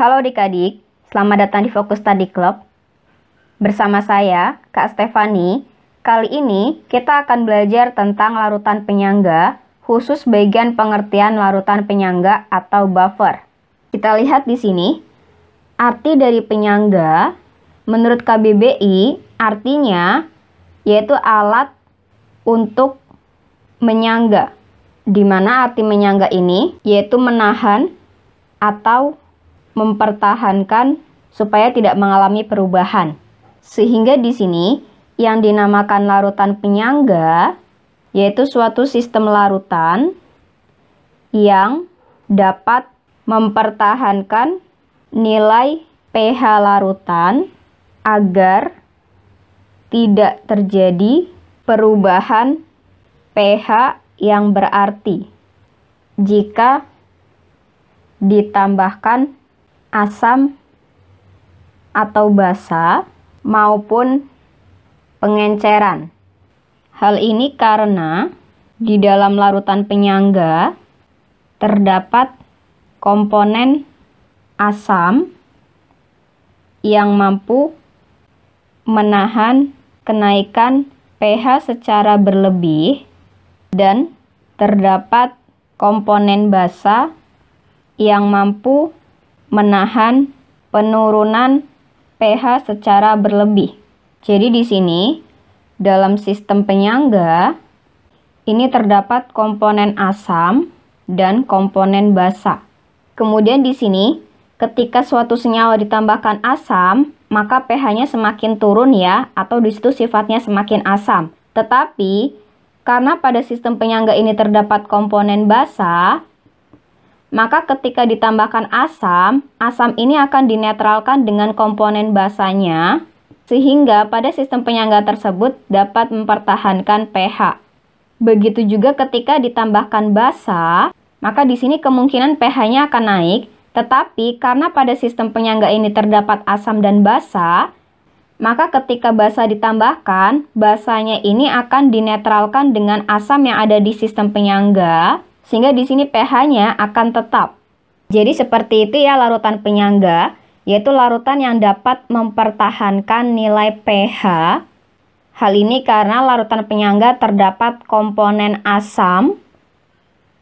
Halo adik-adik, selamat datang di Fokus Study Club. Bersama saya, Kak Stefani. Kali ini kita akan belajar tentang larutan penyangga, khusus bagian pengertian larutan penyangga atau buffer. Kita lihat di sini, arti dari penyangga, menurut KBBI, artinya yaitu alat untuk menyangga. Di mana arti menyangga ini yaitu menahan atau mempertahankan supaya tidak mengalami perubahan. Sehingga di sini yang dinamakan larutan penyangga yaitu suatu sistem larutan yang dapat mempertahankan nilai pH larutan agar tidak terjadi perubahan pH yang berarti jika ditambahkan asam atau basa maupun pengenceran. Hal ini karena di dalam larutan penyangga terdapat komponen asam yang mampu menahan kenaikan pH secara berlebih dan terdapat komponen basa yang mampu menahan penurunan pH secara berlebih. Jadi di sini dalam sistem penyangga ini terdapat komponen asam dan komponen basa. Kemudian di sini ketika suatu senyawa ditambahkan asam, maka pH-nya semakin turun ya, atau di situ sifatnya semakin asam. Tetapi karena pada sistem penyangga ini terdapat komponen basa, maka ketika ditambahkan asam, asam ini akan dinetralkan dengan komponen basanya, sehingga pada sistem penyangga tersebut dapat mempertahankan pH. Begitu juga ketika ditambahkan basa, maka di sini kemungkinan pH-nya akan naik, tetapi karena pada sistem penyangga ini terdapat asam dan basa, maka ketika basa ditambahkan, basanya ini akan dinetralkan dengan asam yang ada di sistem penyangga, sehingga di sini pH-nya akan tetap. Jadi seperti itu ya larutan penyangga, yaitu larutan yang dapat mempertahankan nilai pH. Hal ini karena larutan penyangga terdapat komponen asam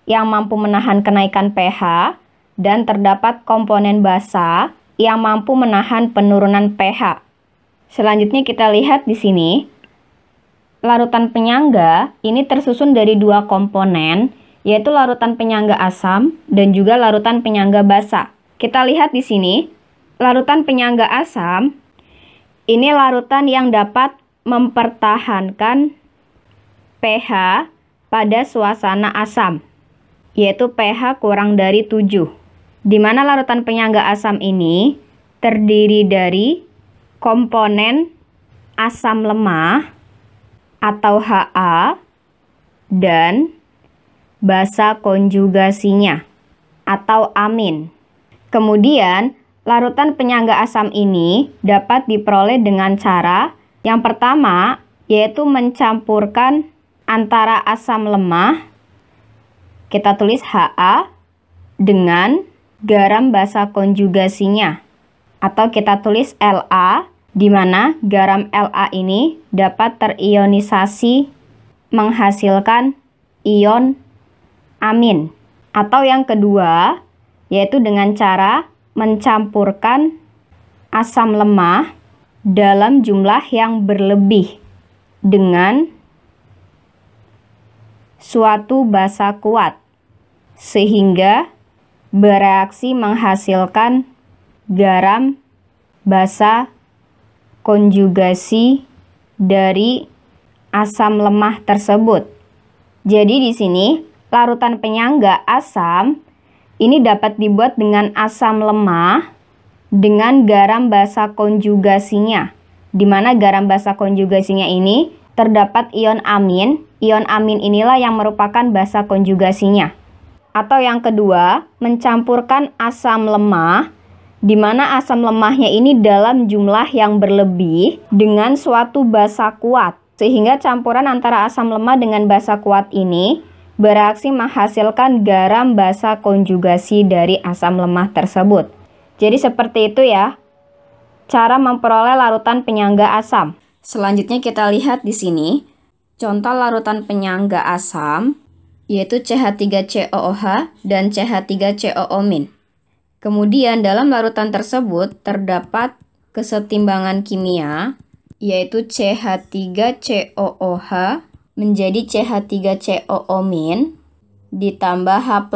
yang mampu menahan kenaikan pH dan terdapat komponen basa yang mampu menahan penurunan pH. Selanjutnya kita lihat di sini, larutan penyangga ini tersusun dari dua komponen, yaitu larutan penyangga asam dan juga larutan penyangga basa. Kita lihat di sini, larutan penyangga asam ini larutan yang dapat mempertahankan pH pada suasana asam, yaitu pH kurang dari 7. Di mana larutan penyangga asam ini terdiri dari komponen asam lemah atau Ha dan basa konjugasinya atau amin. Kemudian, larutan penyangga asam ini dapat diperoleh dengan cara yang pertama, yaitu mencampurkan antara asam lemah, kita tulis Ha, dengan garam basa konjugasinya, atau kita tulis La, di mana garam La ini dapat terionisasi menghasilkan ion amin. Atau yang kedua, yaitu dengan cara mencampurkan asam lemah dalam jumlah yang berlebih dengan suatu basa kuat, sehingga bereaksi menghasilkan garam basa konjugasi dari asam lemah tersebut. Jadi di sini larutan penyangga asam ini dapat dibuat dengan asam lemah dengan garam basa konjugasinya, di mana garam basa konjugasinya ini terdapat ion amin. Ion amin inilah yang merupakan basa konjugasinya. Atau yang kedua, mencampurkan asam lemah, di mana asam lemahnya ini dalam jumlah yang berlebih dengan suatu basa kuat, sehingga campuran antara asam lemah dengan basa kuat ini bereaksi menghasilkan garam basa konjugasi dari asam lemah tersebut. Jadi seperti itu ya, cara memperoleh larutan penyangga asam. Selanjutnya kita lihat di sini, contoh larutan penyangga asam, yaitu CH3COOH dan CH3COO-. Kemudian dalam larutan tersebut terdapat kesetimbangan kimia, yaitu CH3COOH menjadi CH3COO- ditambah H+.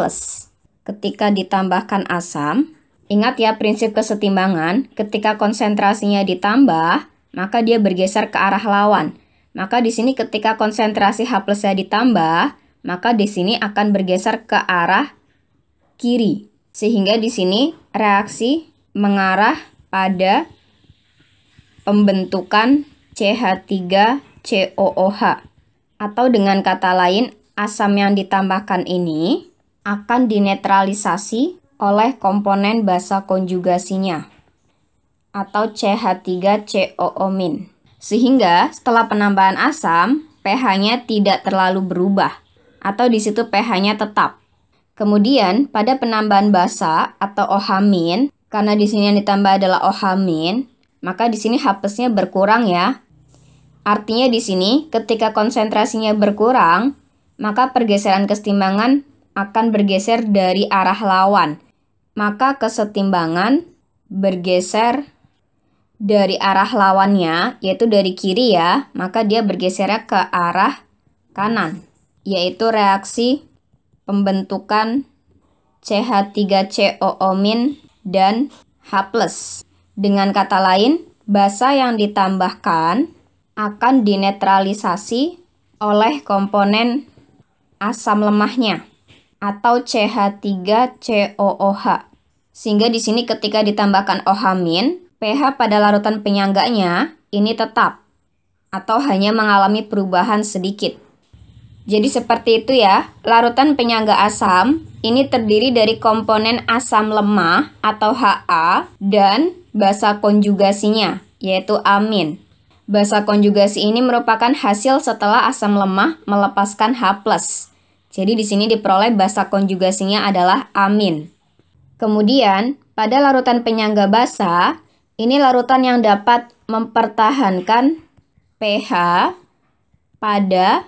Ketika ditambahkan asam, ingat ya prinsip kesetimbangan, ketika konsentrasinya ditambah, maka dia bergeser ke arah lawan. Maka di sini ketika konsentrasi H+-nya ditambah, maka di sini akan bergeser ke arah kiri. Sehingga di sini reaksi mengarah pada pembentukan CH3COOH. Atau dengan kata lain, asam yang ditambahkan ini akan dinetralisasi oleh komponen basa konjugasinya atau CH3COO-. Sehingga setelah penambahan asam, pH-nya tidak terlalu berubah atau di situ pH-nya tetap. Kemudian pada penambahan basa atau OH-, karena di sini yang ditambah adalah OH-, maka di sini H+-nya berkurang ya. Artinya di sini ketika konsentrasinya berkurang, maka pergeseran kesetimbangan akan bergeser dari arah lawan. Maka kesetimbangan bergeser dari arah lawannya, yaitu dari kiri ya, maka dia bergesernya ke arah kanan, yaitu reaksi pembentukan CH3COO- dan H+. Dengan kata lain, basa yang ditambahkan akan dinetralisasi oleh komponen asam lemahnya atau CH3COOH. Sehingga di sini ketika ditambahkan OH-, pH pada larutan penyangganya ini tetap atau hanya mengalami perubahan sedikit. Jadi seperti itu ya, larutan penyangga asam ini terdiri dari komponen asam lemah atau Ha dan basa konjugasinya, yaitu amin. Basa konjugasi ini merupakan hasil setelah asam lemah melepaskan H+. Jadi di sini diperoleh basa konjugasinya adalah amin. Kemudian, pada larutan penyangga basa, ini larutan yang dapat mempertahankan pH pada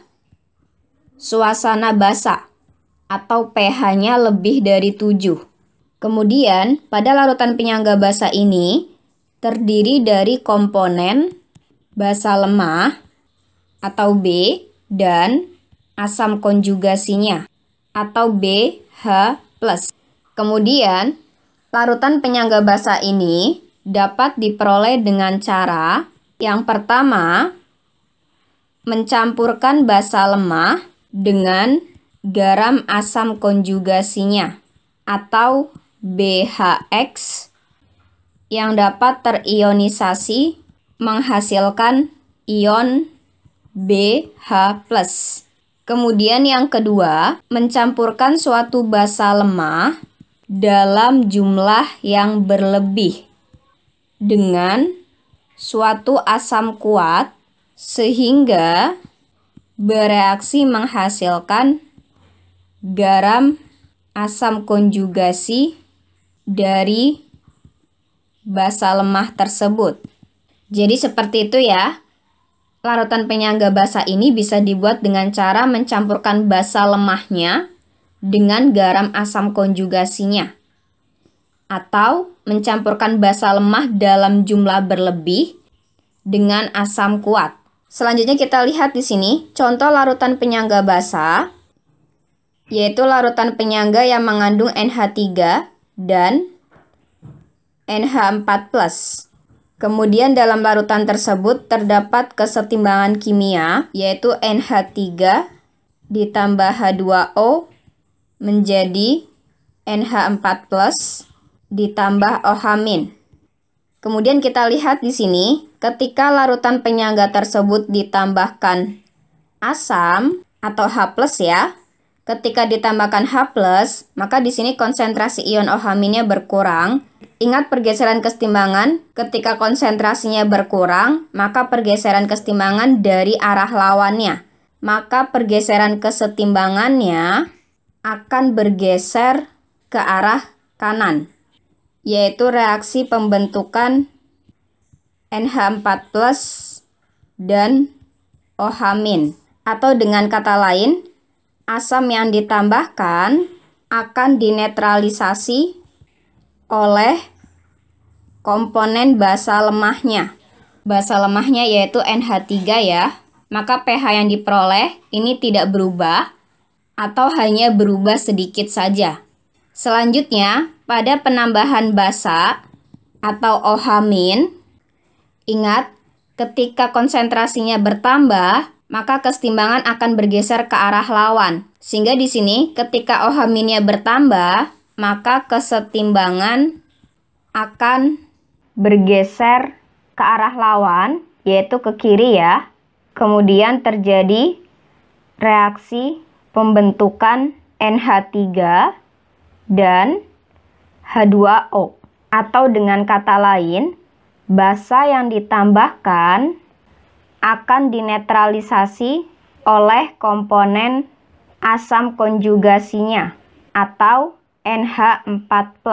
suasana basa atau pH-nya lebih dari 7. Kemudian, pada larutan penyangga basa ini terdiri dari komponen basa lemah atau B dan asam konjugasinya atau BH+. Kemudian, larutan penyangga basa ini dapat diperoleh dengan cara yang pertama, mencampurkan basa lemah dengan garam asam konjugasinya atau BHX yang dapat terionisasi menghasilkan ion BH+. Kemudian yang kedua, mencampurkan suatu basa lemah dalam jumlah yang berlebih dengan suatu asam kuat sehingga bereaksi menghasilkan garam asam konjugasi dari basa lemah tersebut. Jadi seperti itu ya. Larutan penyangga basa ini bisa dibuat dengan cara mencampurkan basa lemahnya dengan garam asam konjugasinya atau mencampurkan basa lemah dalam jumlah berlebih dengan asam kuat. Selanjutnya kita lihat di sini contoh larutan penyangga basa, yaitu larutan penyangga yang mengandung NH3 dan NH4+. Kemudian dalam larutan tersebut terdapat kesetimbangan kimia, yaitu NH3 ditambah H2O menjadi NH4+ ditambah OH-. Kemudian kita lihat di sini, ketika larutan penyangga tersebut ditambahkan asam atau H+ ya, ketika ditambahkan H+, maka di sini konsentrasi ion OH-nya berkurang. Ingat pergeseran kesetimbangan, ketika konsentrasinya berkurang, maka pergeseran kesetimbangan dari arah lawannya. Maka pergeseran kesetimbangannya akan bergeser ke arah kanan. yaitu reaksi pembentukan NH4+ dan OH-. Atau dengan kata lain, asam yang ditambahkan akan dinetralisasi oleh komponen basa lemahnya. Basa lemahnya yaitu NH3 ya. Maka pH yang diperoleh ini tidak berubah atau hanya berubah sedikit saja. Selanjutnya, pada penambahan basa atau OH-, ingat, ketika konsentrasinya bertambah, maka kesetimbangan akan bergeser ke arah lawan. Sehingga di sini ketika OH-nya bertambah, maka kesetimbangan akan bergeser ke arah lawan, yaitu ke kiri ya. Kemudian terjadi reaksi pembentukan NH3 dan H2O. Atau dengan kata lain, basa yang ditambahkan akan dinetralisasi oleh komponen asam konjugasinya atau NH4+.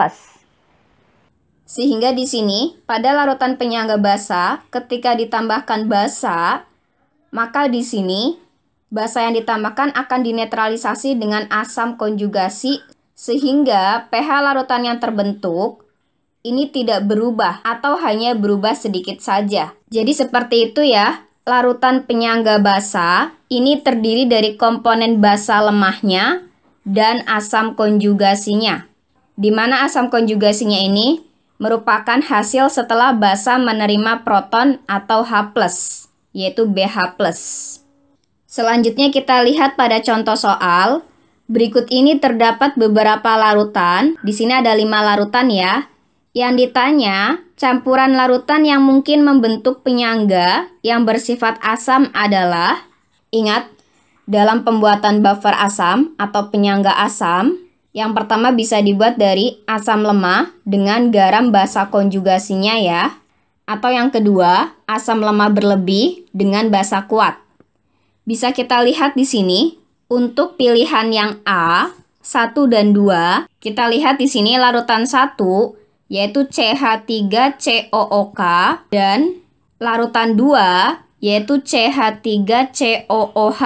Sehingga di sini pada larutan penyangga basa ketika ditambahkan basa, maka di sini basa yang ditambahkan akan dinetralisasi dengan asam konjugasi sehingga pH larutan yang terbentuk ini tidak berubah atau hanya berubah sedikit saja. Jadi seperti itu ya, larutan penyangga basa ini terdiri dari komponen basa lemahnya dan asam konjugasinya. Di mana asam konjugasinya ini merupakan hasil setelah basa menerima proton atau H+, yaitu BH+. Selanjutnya kita lihat pada contoh soal. Berikut ini terdapat beberapa larutan. Di sini ada 5 larutan ya. Yang ditanya, campuran larutan yang mungkin membentuk penyangga yang bersifat asam adalah, ingat, dalam pembuatan buffer asam atau penyangga asam, yang pertama bisa dibuat dari asam lemah dengan garam basa konjugasinya ya. Atau yang kedua, asam lemah berlebih dengan basa kuat. Bisa kita lihat di sini, untuk pilihan yang A, 1 dan 2, kita lihat di sini larutan 1, yaitu CH3COOK, dan larutan 2 yaitu CH3COOH.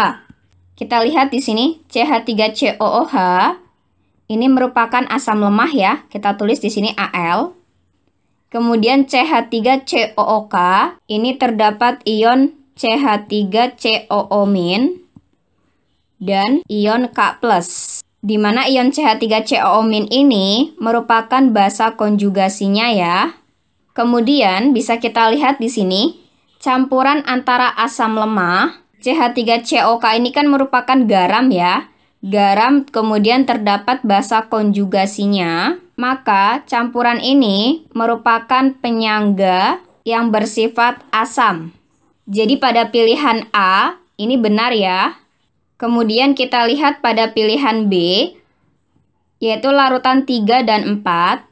Kita lihat di sini CH3COOH ini merupakan asam lemah ya. Kita tulis di sini Al. Kemudian CH3COOK ini terdapat ion CH3COO- dan ion K+. Di mana ion CH3COO- ini merupakan basa konjugasinya ya. Kemudian bisa kita lihat di sini campuran antara asam lemah, CH3COK ini kan merupakan garam ya. Garam kemudian terdapat basa konjugasinya, maka campuran ini merupakan penyangga yang bersifat asam. Jadi pada pilihan A ini benar ya. Kemudian kita lihat pada pilihan B, yaitu larutan 3 dan 4.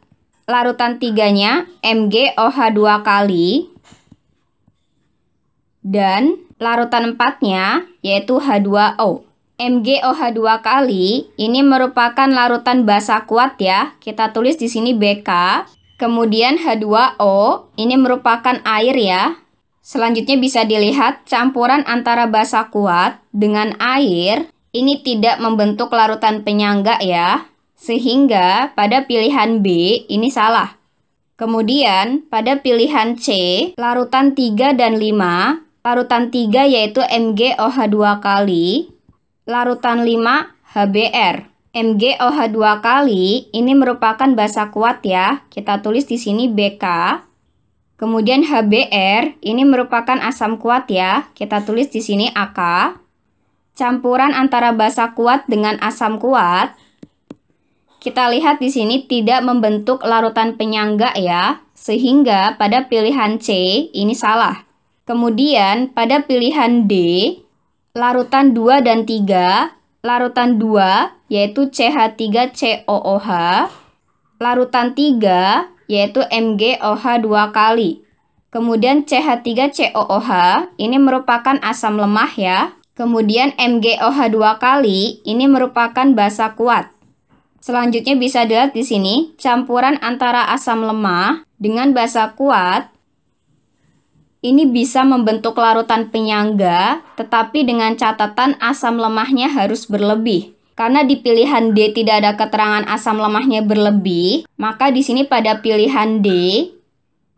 Larutan 3-nya MgOH2 kali, dan larutan 4-nya yaitu H2O. MgOH2 kali ini merupakan larutan basa kuat ya. Kita tulis di sini BK. Kemudian H2O ini merupakan air ya. Selanjutnya bisa dilihat campuran antara basa kuat dengan air ini tidak membentuk larutan penyangga ya. Sehingga pada pilihan B ini salah. Kemudian pada pilihan C, larutan 3 dan 5, larutan 3 yaitu MgOH2 kali, larutan 5 HBr. MgOH2 kali ini merupakan basa kuat ya. Kita tulis di sini BK. Kemudian HBr ini merupakan asam kuat ya. Kita tulis di sini AK. Campuran antara basa kuat dengan asam kuat. Kita lihat di sini tidak membentuk larutan penyangga ya. Sehingga pada pilihan C ini salah. Kemudian pada pilihan D, larutan 2 dan 3, larutan 2 yaitu CH3COOH, larutan 3 yaitu MgOH2 kali. Kemudian CH3COOH ini merupakan asam lemah ya. Kemudian MgOH2 kali ini merupakan basa kuat. Selanjutnya bisa dilihat di sini, campuran antara asam lemah dengan basa kuat ini bisa membentuk larutan penyangga, tetapi dengan catatan asam lemahnya harus berlebih. Karena di pilihan D tidak ada keterangan asam lemahnya berlebih, maka di sini pada pilihan D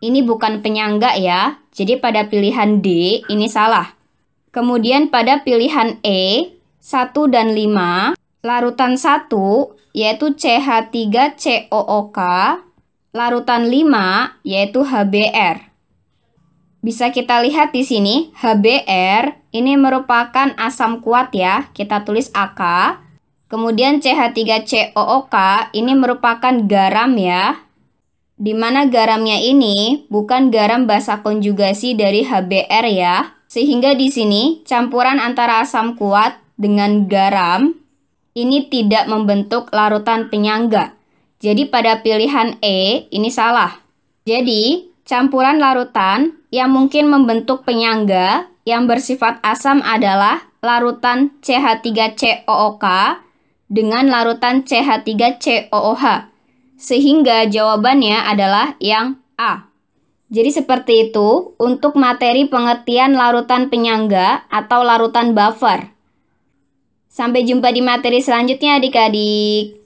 ini bukan penyangga ya. Jadi pada pilihan D ini salah. Kemudian pada pilihan E 1 dan 5, larutan 1 yaitu CH3COOK, larutan 5 yaitu HBr. Bisa kita lihat di sini, HBr ini merupakan asam kuat ya, kita tulis AK. Kemudian CH3COOK ini merupakan garam ya, di mana garamnya ini bukan garam basa konjugasi dari HBr ya. Sehingga di sini campuran antara asam kuat dengan garam ini tidak membentuk larutan penyangga. Jadi pada pilihan E ini salah. Jadi campuran larutan yang mungkin membentuk penyangga yang bersifat asam adalah larutan CH3COOK dengan larutan CH3COOH. Sehingga jawabannya adalah yang A. Jadi seperti itu untuk materi pengertian larutan penyangga atau larutan buffer. Sampai jumpa di materi selanjutnya adik-adik.